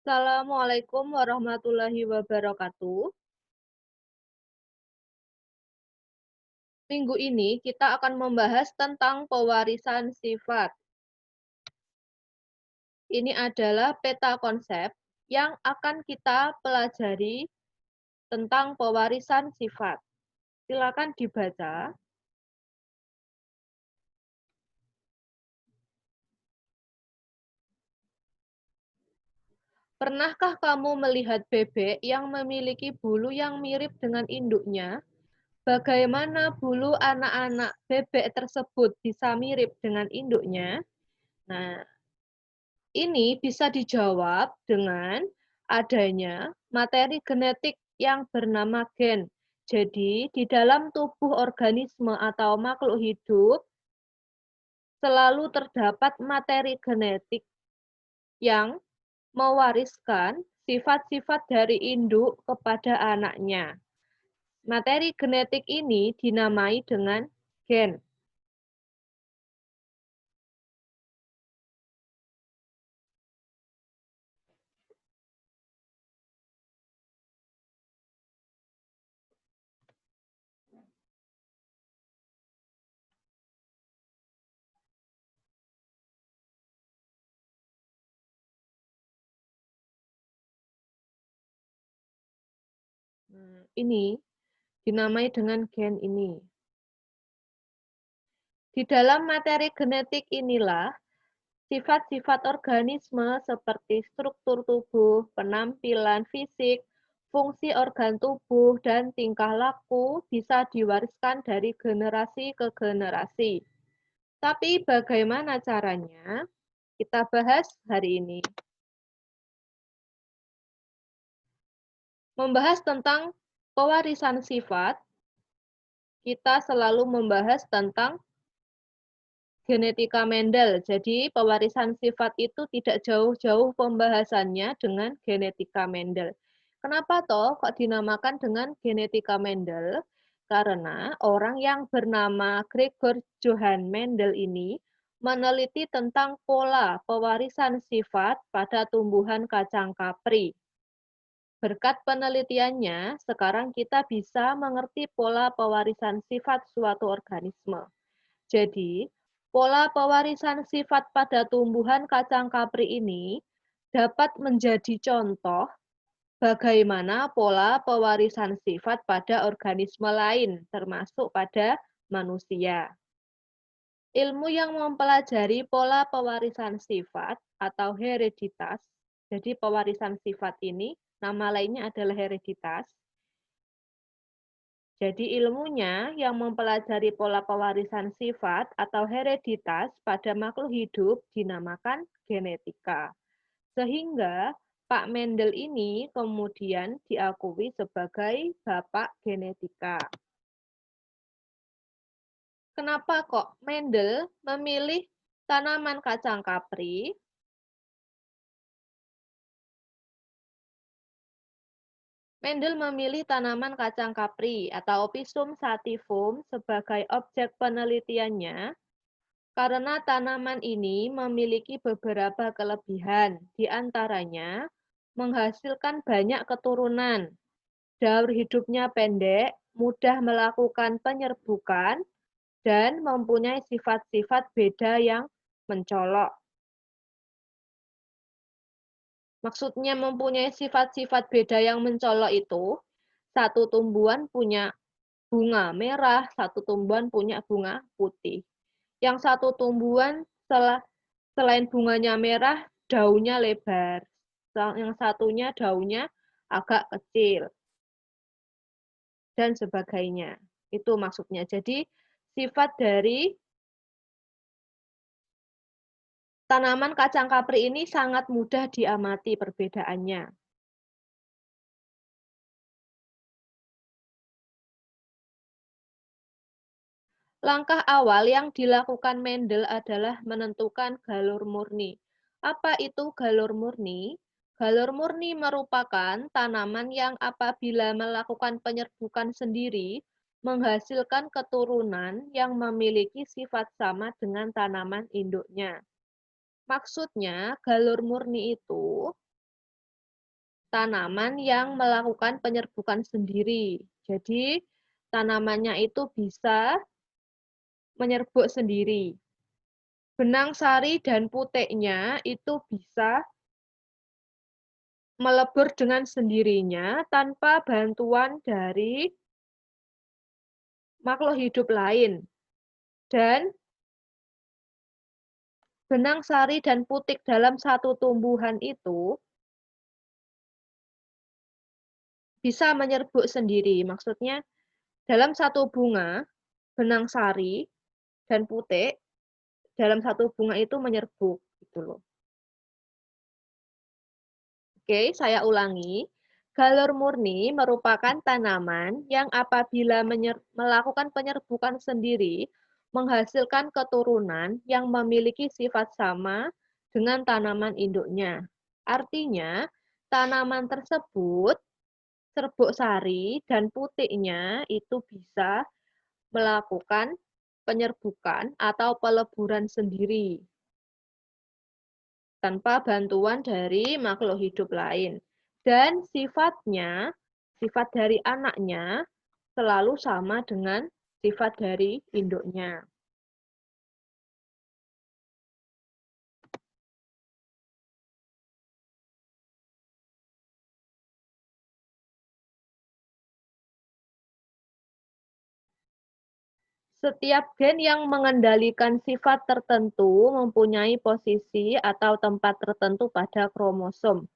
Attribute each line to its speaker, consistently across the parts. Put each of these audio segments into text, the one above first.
Speaker 1: Assalamualaikum warahmatullahi wabarakatuh. Minggu ini kita akan membahas tentang pewarisan sifat. Ini adalah peta konsep yang akan kita pelajari tentang pewarisan sifat. Silakan dibaca. Pernahkah kamu melihat bebek yang memiliki bulu yang mirip dengan induknya? Bagaimana bulu anak-anak bebek tersebut bisa mirip dengan induknya? Nah, ini bisa dijawab dengan adanya materi genetik yang bernama gen. Jadi, di dalam tubuh organisme atau makhluk hidup selalu terdapat materi genetik yang mewariskan sifat-sifat dari induk kepada anaknya. Materi genetik ini dinamai dengan gen. Ini dinamai dengan gen ini. Di dalam materi genetik inilah sifat-sifat organisme seperti struktur tubuh, penampilan fisik, fungsi organ tubuh, dan tingkah laku bisa diwariskan dari generasi ke generasi. Tapi bagaimana caranya? Kita bahas hari ini. Membahas tentang pewarisan sifat, kita selalu membahas tentang genetika Mendel. Jadi pewarisan sifat itu tidak jauh-jauh pembahasannya dengan genetika Mendel. Kenapa toh kok dinamakan dengan genetika Mendel? Karena orang yang bernama Gregor Johann Mendel ini meneliti tentang pola pewarisan sifat pada tumbuhan kacang kapri. Berkat penelitiannya, sekarang kita bisa mengerti pola pewarisan sifat suatu organisme. Jadi, pola pewarisan sifat pada tumbuhan kacang kapri ini dapat menjadi contoh bagaimana pola pewarisan sifat pada organisme lain, termasuk pada manusia. Ilmu yang mempelajari pola pewarisan sifat atau hereditas, jadi pewarisan sifat ini, nama lainnya adalah hereditas. Jadi ilmunya yang mempelajari pola pewarisan sifat atau hereditas pada makhluk hidup dinamakan genetika. Sehingga Pak Mendel ini kemudian diakui sebagai bapak genetika. Kenapa kok Mendel memilih tanaman kacang kapri? Mendel memilih tanaman kacang kapri atau Opisum sativum sebagai objek penelitiannya karena tanaman ini memiliki beberapa kelebihan, di antaranya menghasilkan banyak keturunan, daur hidupnya pendek, mudah melakukan penyerbukan, dan mempunyai sifat-sifat beda yang mencolok. Maksudnya mempunyai sifat-sifat beda yang mencolok itu, satu tumbuhan punya bunga merah, satu tumbuhan punya bunga putih. Yang satu tumbuhan selain bunganya merah, daunnya lebar. Yang satunya daunnya agak kecil, dan sebagainya. Itu maksudnya. Jadi, sifat dari tanaman kacang kapri ini sangat mudah diamati perbedaannya. Langkah awal yang dilakukan Mendel adalah menentukan galur murni. Apa itu galur murni? Galur murni merupakan tanaman yang apabila melakukan penyerbukan sendiri, menghasilkan keturunan yang memiliki sifat sama dengan tanaman induknya. Maksudnya, galur murni itu tanaman yang melakukan penyerbukan sendiri. Jadi, tanamannya itu bisa menyerbuk sendiri. Benang sari dan puteknya itu bisa melebur dengan sendirinya tanpa bantuan dari makhluk hidup lain. Dan benang sari dan putik dalam satu tumbuhan itu bisa menyerbuk sendiri. Maksudnya, dalam satu bunga, benang sari dan putik dalam satu bunga itu menyerbuk gitu loh. Oke, saya ulangi. Galur murni merupakan tanaman yang apabila melakukan penyerbukan sendiri, menghasilkan keturunan yang memiliki sifat sama dengan tanaman induknya. Artinya, tanaman tersebut, serbuk sari dan putiknya itu bisa melakukan penyerbukan atau peleburan sendiri tanpa bantuan dari makhluk hidup lain. Dan sifat dari anaknya selalu sama dengan sifat dari induknya. Setiap gen yang mengendalikan sifat tertentu mempunyai posisi atau tempat tertentu pada kromosom.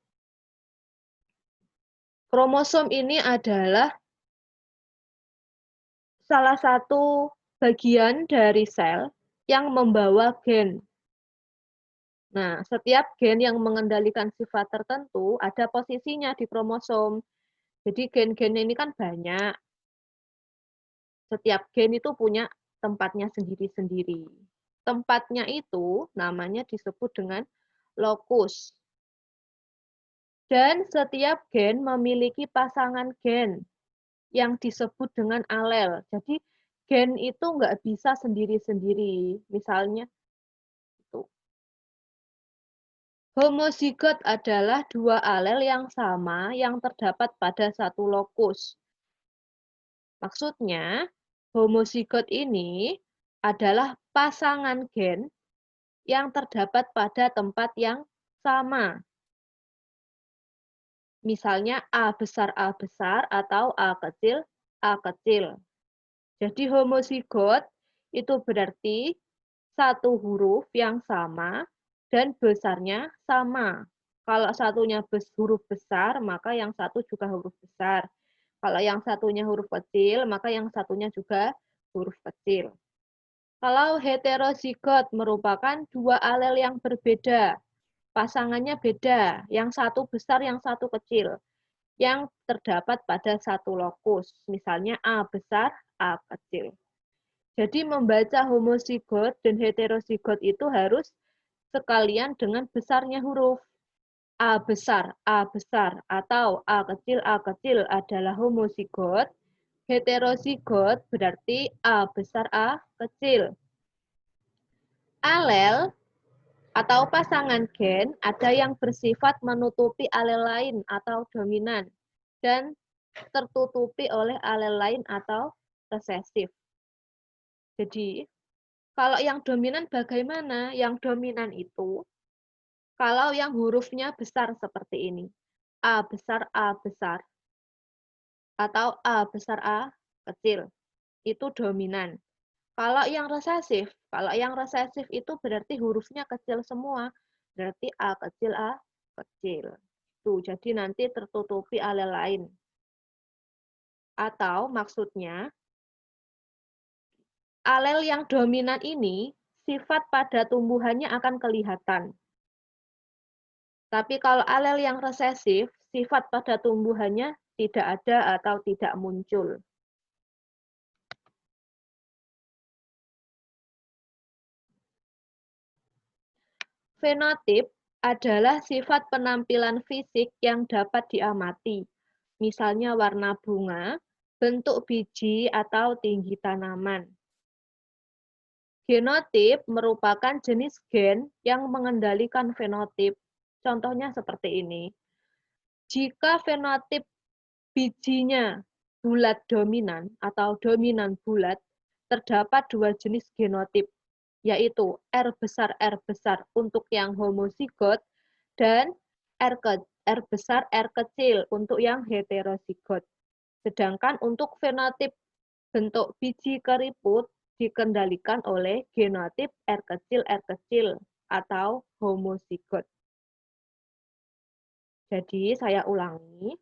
Speaker 1: Kromosom ini adalah salah satu bagian dari sel yang membawa gen. Nah, setiap gen yang mengendalikan sifat tertentu ada posisinya di kromosom. Jadi gen-gen ini kan banyak. Setiap gen itu punya tempatnya sendiri-sendiri. Tempatnya itu namanya disebut dengan lokus. Dan setiap gen memiliki pasangan gen yang disebut dengan alel. Jadi gen itu nggak bisa sendiri-sendiri. Misalnya, itu. Homozigot adalah dua alel yang sama yang terdapat pada satu lokus. Maksudnya, homozigot ini adalah pasangan gen yang terdapat pada tempat yang sama. Misalnya A besar atau A kecil A kecil. Jadi homozigot itu berarti satu huruf yang sama dan besarnya sama. Kalau satunya huruf besar, maka yang satu juga huruf besar. Kalau yang satunya huruf kecil, maka yang satunya juga huruf kecil. Kalau heterozigot merupakan dua alel yang berbeda, pasangannya beda, yang satu besar, yang satu kecil, yang terdapat pada satu lokus, misalnya A besar, A kecil. Jadi membaca homozigot dan heterozigot itu harus sekalian dengan besarnya huruf. A besar, atau A kecil adalah homozigot. Heterozigot berarti A besar, A kecil. Alel atau pasangan gen ada yang bersifat menutupi alel lain atau dominan dan tertutupi oleh alel lain atau resesif. Jadi, kalau yang dominan bagaimana? Yang dominan itu, kalau yang hurufnya besar seperti ini. A besar, atau A besar, A kecil. Itu dominan. Kalau yang resesif itu berarti hurufnya kecil semua. Berarti A kecil, A kecil. Tuh, jadi nanti tertutupi alel lain. Atau maksudnya, alel yang dominan ini, sifat pada tumbuhannya akan kelihatan. Tapi kalau alel yang resesif, sifat pada tumbuhannya tidak ada atau tidak muncul. Fenotip adalah sifat penampilan fisik yang dapat diamati, misalnya warna bunga, bentuk biji, atau tinggi tanaman. Genotip merupakan jenis gen yang mengendalikan fenotip. Contohnya seperti ini. Jika fenotip bijinya bulat dominan atau dominan bulat, terdapat dua jenis genotip, yaitu R besar untuk yang homozigot dan R besar R kecil untuk yang heterozigot. Sedangkan untuk fenotip bentuk biji keriput dikendalikan oleh genotip R kecil atau homozigot. Jadi saya ulangi,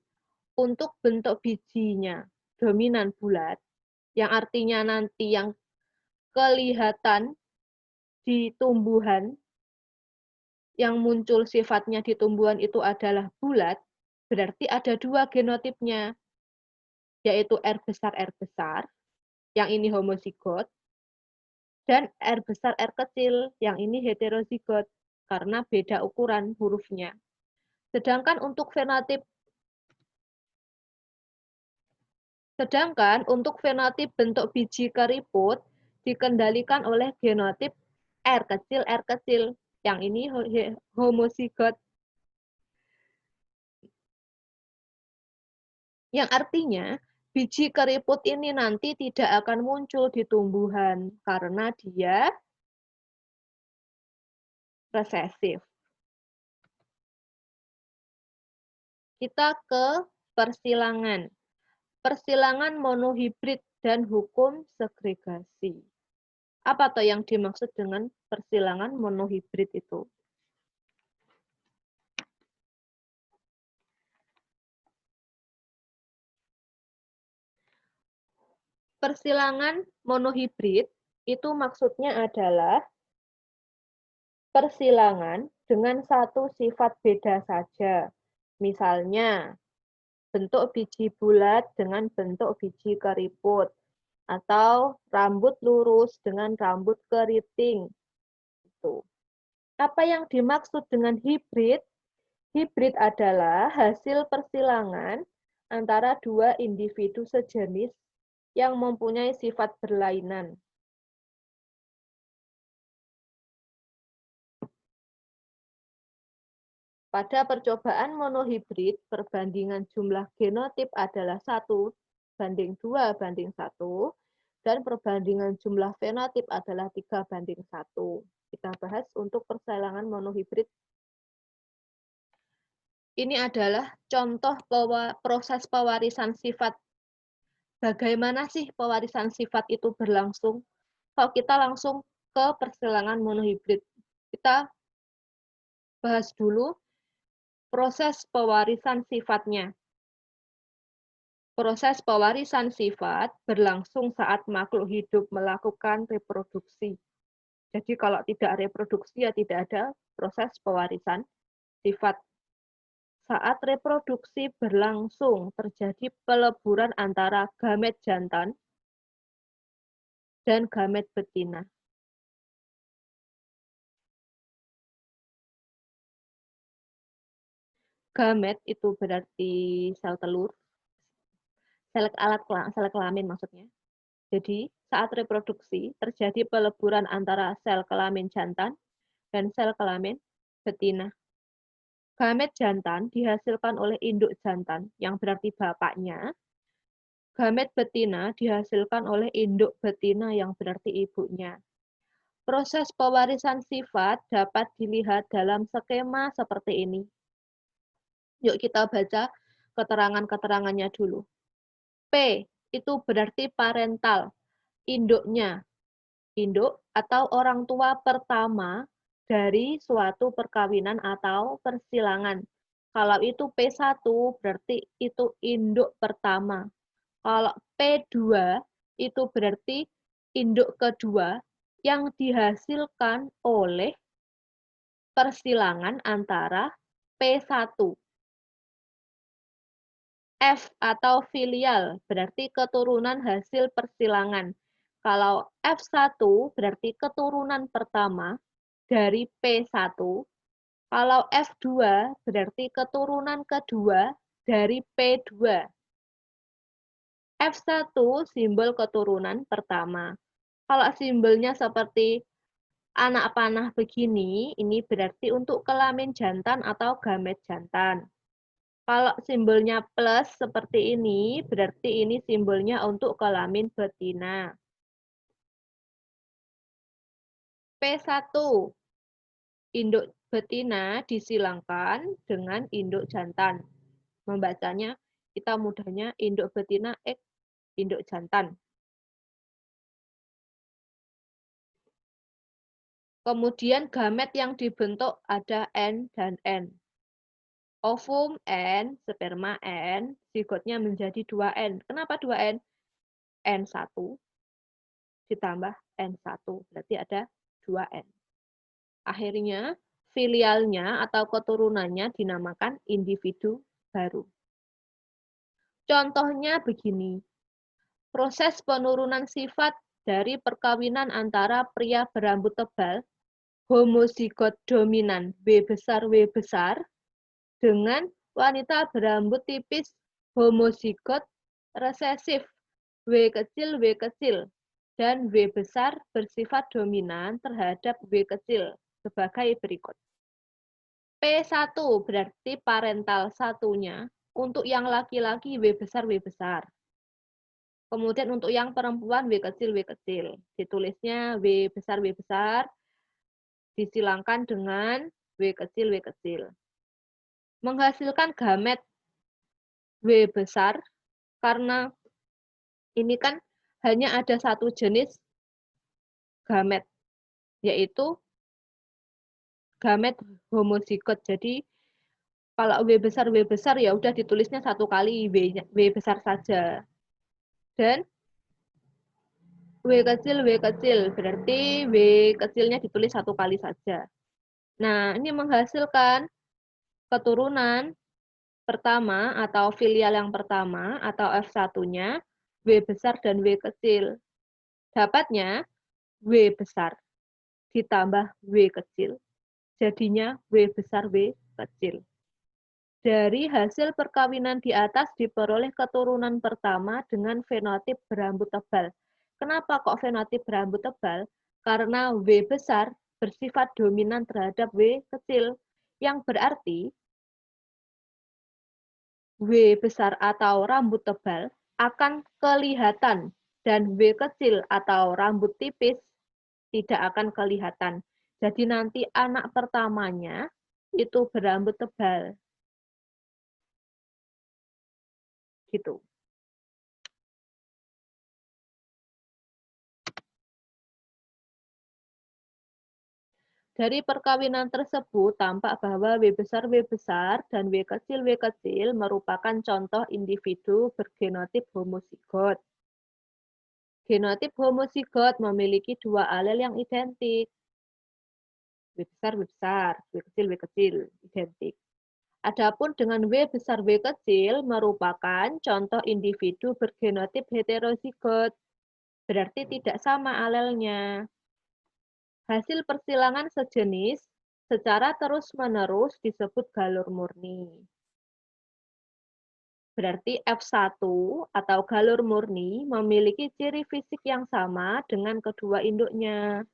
Speaker 1: untuk bentuk bijinya dominan bulat, yang artinya nanti yang kelihatan di tumbuhan, yang muncul sifatnya di tumbuhan itu adalah bulat, berarti ada dua genotipnya, yaitu R besar, yang ini homozigot, dan R besar R kecil, yang ini heterozigot, karena beda ukuran hurufnya. Sedangkan untuk bentuk biji keriput dikendalikan oleh genotip R kecil, yang ini homozigot. Yang artinya, biji keriput ini nanti tidak akan muncul di tumbuhan karena dia resesif. Kita ke persilangan. Persilangan monohibrid dan hukum segregasi. Apa toh yang dimaksud dengan persilangan monohibrid itu? Persilangan monohibrid itu maksudnya adalah persilangan dengan satu sifat beda saja. Misalnya, bentuk biji bulat dengan bentuk biji keriput, atau rambut lurus dengan rambut keriting. Itu. Apa yang dimaksud dengan hibrid? Hibrid adalah hasil persilangan antara dua individu sejenis yang mempunyai sifat berlainan. Pada percobaan monohibrid, perbandingan jumlah genotip adalah 1:2:1, dan perbandingan jumlah fenotip adalah 3:1. Kita bahas untuk persilangan monohibrid. Ini adalah contoh proses pewarisan sifat. Bagaimana sih pewarisan sifat itu berlangsung? Kalau kita langsung ke persilangan monohibrid, kita bahas dulu proses pewarisan sifatnya. Proses pewarisan sifat berlangsung saat makhluk hidup melakukan reproduksi. Jadi kalau tidak reproduksi ya tidak ada proses pewarisan sifat. Saat reproduksi berlangsung terjadi peleburan antara gamet jantan dan gamet betina. Gamet itu berarti sel telur, sel kelamin maksudnya. Jadi, saat reproduksi terjadi peleburan antara sel kelamin jantan dan sel kelamin betina. Gamet jantan dihasilkan oleh induk jantan, yang berarti bapaknya. Gamet betina dihasilkan oleh induk betina, yang berarti ibunya. Proses pewarisan sifat dapat dilihat dalam skema seperti ini. Yuk kita baca keterangan-keterangannya dulu. P itu berarti parental, induknya. Induk atau orang tua pertama dari suatu perkawinan atau persilangan. Kalau itu P1 berarti itu induk pertama. Kalau P2 itu berarti induk kedua yang dihasilkan oleh persilangan antara P1. F atau filial berarti keturunan hasil persilangan. Kalau F1 berarti keturunan pertama dari P1. Kalau F2 berarti keturunan kedua dari P2. F1 simbol keturunan pertama. Kalau simbolnya seperti anak panah begini, ini berarti untuk kelamin jantan atau gamet jantan. Kalau simbolnya plus seperti ini, berarti ini simbolnya untuk kelamin betina. P1, induk betina disilangkan dengan induk jantan. Membacanya kita mudahnya induk betina X, induk jantan. Kemudian gamet yang dibentuk ada N dan N. Ovum N, sperma N, zigotnya menjadi 2N. Kenapa 2N? N1 ditambah N1, berarti ada 2N. Akhirnya, filialnya atau keturunannya dinamakan individu baru. Contohnya begini, proses penurunan sifat dari perkawinan antara pria berambut tebal, homozigot dominan W besar, dengan wanita berambut tipis, homozigot resesif W kecil, dan W besar bersifat dominan terhadap W kecil sebagai berikut. P1 berarti parental satunya, untuk yang laki-laki W besar. Kemudian untuk yang perempuan W kecil. Ditulisnya W besar, disilangkan dengan W kecil. Menghasilkan gamet W besar, karena ini kan hanya ada satu jenis gamet, yaitu gamet homozigot. Jadi kalau W besar ya udah ditulisnya satu kali W besar saja. Dan W kecil, berarti W kecilnya ditulis satu kali saja. Nah, ini menghasilkan keturunan pertama atau filial yang pertama atau F1-nya W besar dan W kecil. Dapatnya W besar ditambah W kecil, jadinya W besar W kecil. Dari hasil perkawinan di atas diperoleh keturunan pertama dengan fenotip berambut tebal. Kenapa kok fenotip berambut tebal? Karena W besar bersifat dominan terhadap W kecil, yang berarti W besar atau rambut tebal akan kelihatan dan W kecil atau rambut tipis tidak akan kelihatan. Jadi nanti anak pertamanya itu berambut tebal. Gitu. Dari perkawinan tersebut tampak bahwa W besar dan W kecil merupakan contoh individu bergenotip homozigot. Genotip homozigot memiliki dua alel yang identik. W besar, W kecil, identik. Adapun dengan W besar W kecil merupakan contoh individu bergenotip heterozigot, berarti tidak sama alelnya. Hasil persilangan sejenis secara terus-menerus disebut galur murni. Berarti F1 atau galur murni memiliki ciri fisik yang sama dengan kedua induknya.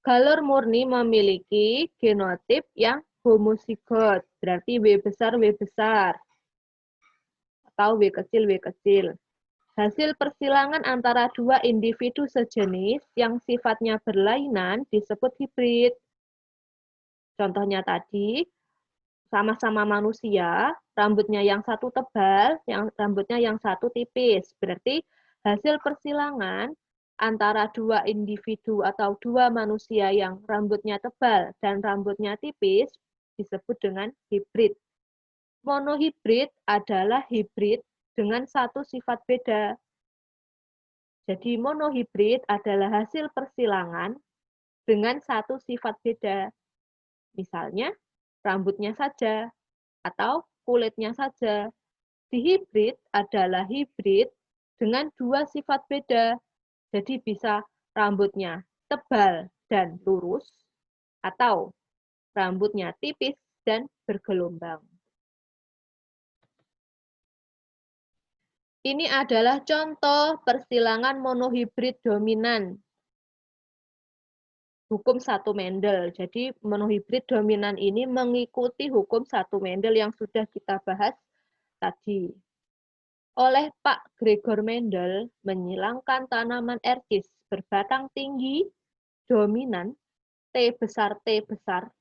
Speaker 1: Galur murni memiliki genotip yang homozigot, berarti W besar, atau W kecil. Hasil persilangan antara dua individu sejenis yang sifatnya berlainan disebut hibrid. Contohnya tadi, sama-sama manusia, rambutnya yang satu tebal, rambutnya yang satu tipis. Berarti hasil persilangan antara dua individu atau dua manusia yang rambutnya tebal dan rambutnya tipis disebut dengan hibrid. Monohibrid adalah hibrid dengan satu sifat beda. Jadi monohibrid adalah hasil persilangan dengan satu sifat beda. Misalnya, rambutnya saja atau kulitnya saja. Dihibrid adalah hibrid dengan dua sifat beda. Jadi bisa rambutnya tebal dan lurus atau rambutnya tipis dan bergelombang. Ini adalah contoh persilangan monohibrid dominan. hukum satu Mendel. Jadi monohibrid dominan ini mengikuti hukum satu Mendel yang sudah kita bahas tadi. Oleh Pak Gregor Mendel menyilangkan tanaman ercis berbatang tinggi dominan T besar,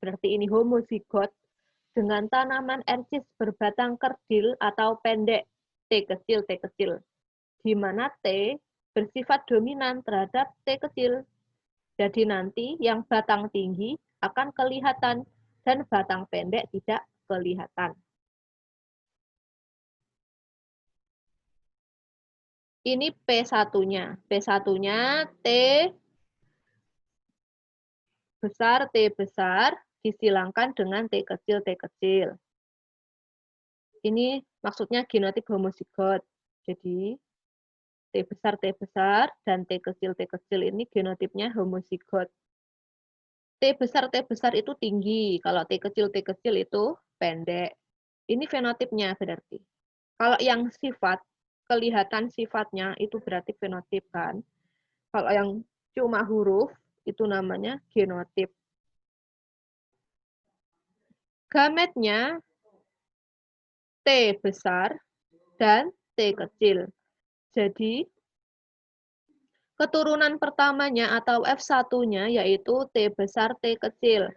Speaker 1: berarti ini homozigot, dengan tanaman ercis berbatang kerdil atau pendek T kecil, di mana T bersifat dominan terhadap T kecil. Jadi nanti yang batang tinggi akan kelihatan dan batang pendek tidak kelihatan. Ini P1-nya. P1-nya T besar disilangkan dengan T kecil. Ini maksudnya genotip homozigot. Jadi T besar, dan T kecil ini genotipnya homozigot. T besar itu tinggi, kalau T kecil itu pendek. Ini fenotipnya berarti. Kalau yang sifat, kelihatan sifatnya itu berarti fenotip kan. Kalau yang cuma huruf, itu namanya genotip. Gametnya T besar dan T kecil. Jadi, keturunan pertamanya atau F1-nya yaitu T besar, T kecil.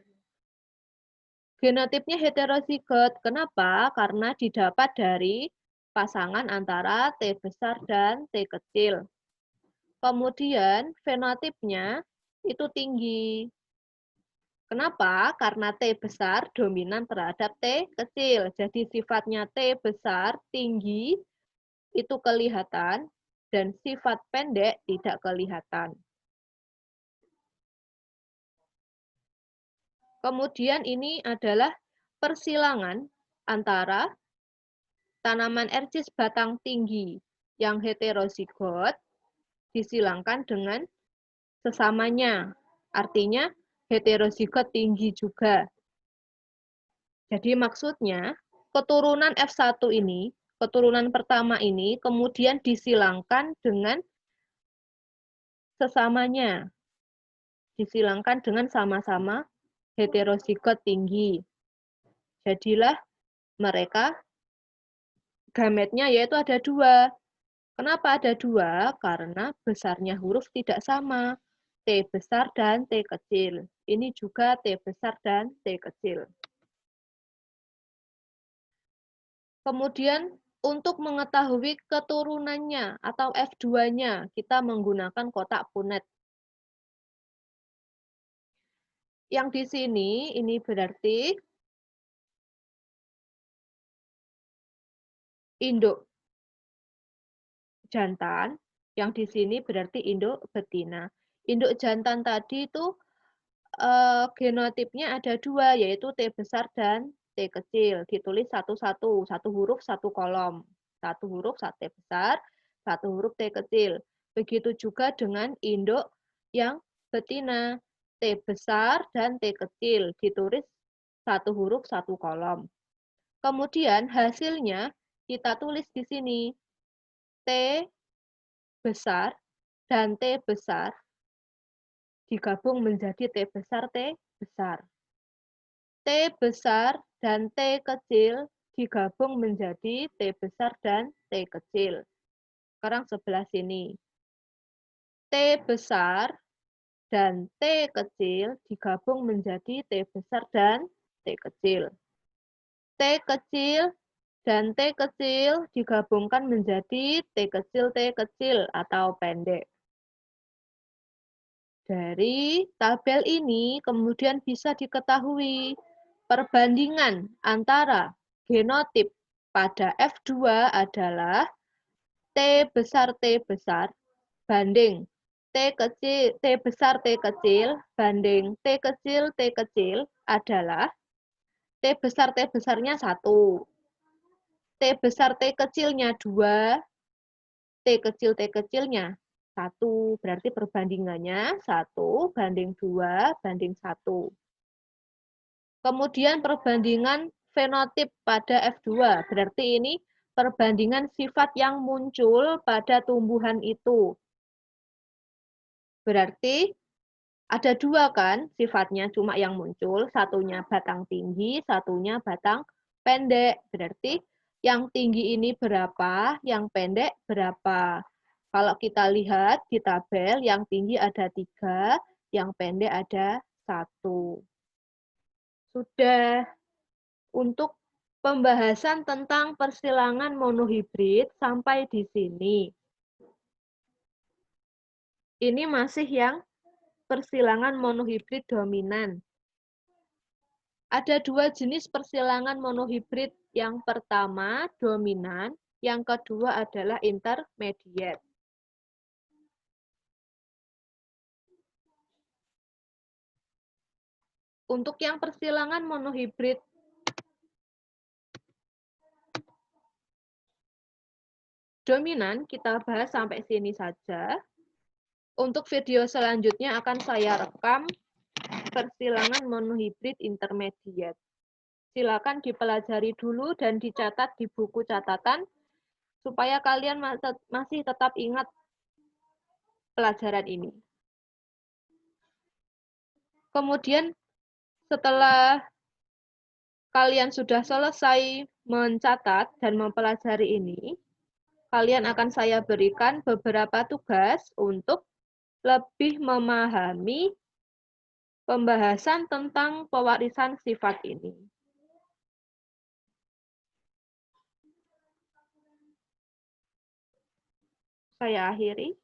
Speaker 1: Genotipnya heterozigot. Kenapa? Karena didapat dari pasangan antara T besar dan T kecil. Kemudian fenotipnya itu tinggi. Kenapa? Karena T besar dominan terhadap T kecil. Jadi sifatnya T besar tinggi itu kelihatan dan sifat pendek tidak kelihatan. Kemudian ini adalah persilangan antara tanaman ercis batang tinggi yang heterozigot disilangkan dengan sesamanya. Artinya heterozigot tinggi juga. Jadi maksudnya keturunan F1 ini, keturunan pertama ini kemudian disilangkan dengan sesamanya. Disilangkan dengan sama-sama heterozigot tinggi. Jadilah mereka gametnya yaitu ada dua. Kenapa ada dua? Karena besarnya huruf tidak sama. T besar dan T kecil. Ini juga T besar dan T kecil. Kemudian untuk mengetahui keturunannya atau F2-nya, kita menggunakan kotak Punnett. Yang di sini, ini berarti induk jantan, yang di sini berarti induk betina. Induk jantan tadi itu genotipnya ada dua, yaitu T besar dan T kecil. Ditulis satu-satu, satu huruf, satu kolom. Satu huruf, satu T besar, satu huruf T kecil. Begitu juga dengan induk yang betina. T besar dan T kecil. Ditulis satu huruf, satu kolom. Kemudian hasilnya kita tulis di sini. T besar dan T besar digabung menjadi T besar, T besar. T besar dan T kecil digabung menjadi T besar dan T kecil. Sekarang sebelah sini. T besar dan T kecil digabung menjadi T besar dan T kecil. T kecil dan T kecil digabungkan menjadi T kecil atau pendek. Dari tabel ini kemudian bisa diketahui perbandingan antara genotip pada F2 adalah T besar banding T besar T kecil banding T kecil adalah T besarnya 1, T besar T kecilnya 2, T kecilnya 1, berarti perbandingannya 1 banding 2 banding 1. Kemudian perbandingan fenotip pada F2, berarti ini perbandingan sifat yang muncul pada tumbuhan itu. Berarti Ada 2 kan sifatnya cuma yang muncul, satunya batang tinggi, satunya batang pendek. Berarti yang tinggi ini berapa, yang pendek berapa. Kalau kita lihat di tabel, yang tinggi ada 3, yang pendek ada 1. Sudah. Untuk pembahasan tentang persilangan monohibrid sampai di sini. Ini masih yang persilangan monohibrid dominan. Ada 2 jenis persilangan monohibrid. Yang pertama dominan, yang kedua adalah intermediate. Untuk yang persilangan monohibrid dominan, kita bahas sampai sini saja. Untuk video selanjutnya akan saya rekam persilangan monohibrid intermediate. Silakan dipelajari dulu dan dicatat di buku catatan supaya kalian masih tetap ingat pelajaran ini. Kemudian setelah kalian sudah selesai mencatat dan mempelajari ini, kalian akan saya berikan beberapa tugas untuk lebih memahami pembahasan tentang pewarisan sifat ini. Saya akhiri.